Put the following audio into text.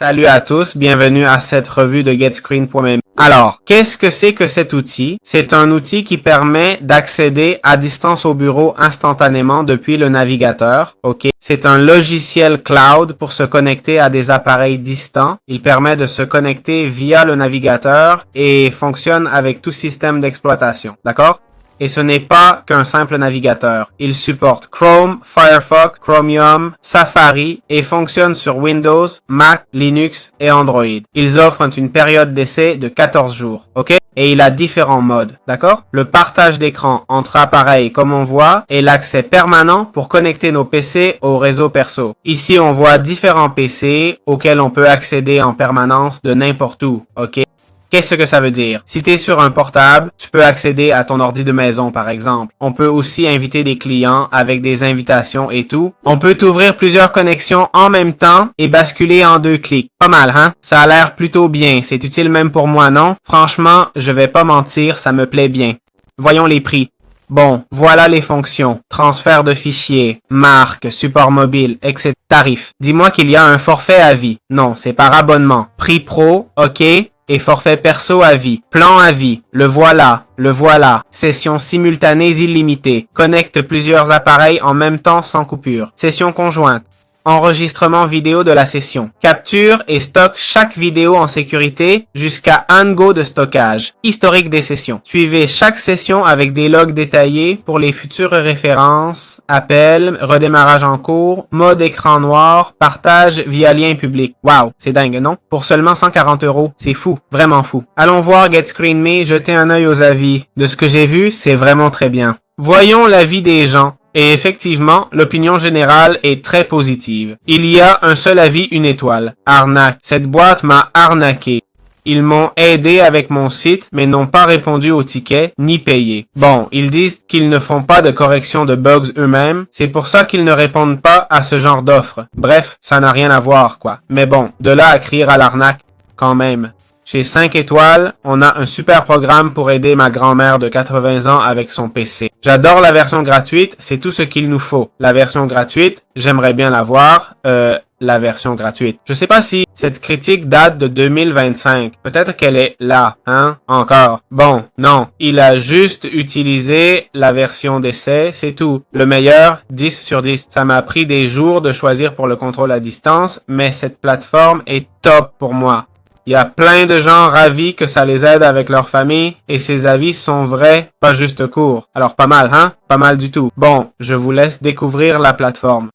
Salut à tous, bienvenue à cette revue de GetScreen.me. Alors, qu'est-ce que c'est que cet outil? C'est un outil qui permet d'accéder à distance au bureau instantanément depuis le navigateur. OK? C'est un logiciel cloud pour se connecter à des appareils distants. Il permet de se connecter via le navigateur et fonctionne avec tout système d'exploitation. D'accord? Et ce n'est pas qu'un simple navigateur. Il supporte Chrome, Firefox, Chromium, Safari et fonctionne sur Windows, Mac, Linux et Android. Ils offrent une période d'essai de 14 jours, ok? Et il a différents modes, d'accord? Le partage d'écran entre appareils comme on voit et l'accès permanent pour connecter nos PC au réseau perso. Ici, on voit différents PC auxquels on peut accéder en permanence de n'importe où, ok? Qu'est-ce que ça veut dire? Si tu es sur un portable, tu peux accéder à ton ordi de maison, par exemple. On peut aussi inviter des clients avec des invitations et tout. On peut ouvrir plusieurs connexions en même temps et basculer en 2 clics. Pas mal, hein? Ça a l'air plutôt bien. C'est utile même pour moi, non? Franchement, je vais pas mentir, ça me plaît bien. Voyons les prix. Bon, voilà les fonctions. Transfert de fichiers, marque, support mobile, etc. Tarif. Dis-moi qu'il y a un forfait à vie. Non, c'est par abonnement. Prix pro, ok? Et forfait perso à vie. Plan à vie. Le voilà. Session simultanée illimitée. Connecte plusieurs appareils en même temps sans coupure. Session conjointe. Enregistrement vidéo de la session. Capture et stocke chaque vidéo en sécurité jusqu'à 1 Go de stockage. Historique des sessions. Suivez chaque session avec des logs détaillés pour les futures références, appels, redémarrage en cours, mode écran noir, partage via lien public. Wow, c'est dingue, non? Pour seulement 140 €. C'est fou, vraiment fou. Allons voir GetScreen.me, jeter un œil aux avis. De ce que j'ai vu, c'est vraiment très bien. Voyons l'avis des gens. Et effectivement, l'opinion générale est très positive. Il y a un seul avis, 1 étoile. Arnaque. Cette boîte m'a arnaqué. Ils m'ont aidé avec mon site, mais n'ont pas répondu aux tickets, ni payé. Bon, ils disent qu'ils ne font pas de correction de bugs eux-mêmes. C'est pour ça qu'ils ne répondent pas à ce genre d'offres. Bref, ça n'a rien à voir, quoi. Mais bon, de là à crier à l'arnaque, quand même. Chez 5 étoiles, on a un super programme pour aider ma grand-mère de 80 ans avec son PC. J'adore la version gratuite, c'est tout ce qu'il nous faut. La version gratuite, j'aimerais bien l'avoir, la version gratuite. Je sais pas si cette critique date de 2025. Peut-être qu'elle est là, hein, encore. Bon, non. Il a juste utilisé la version d'essai, c'est tout. Le meilleur, 10 sur 10. Ça m'a pris des jours de choisir pour le contrôle à distance, mais cette plateforme est top pour moi. Il y a plein de gens ravis que ça les aide avec leur famille et ces avis sont vrais, pas juste courts. Alors pas mal, hein? Pas mal du tout. Bon, je vous laisse découvrir la plateforme.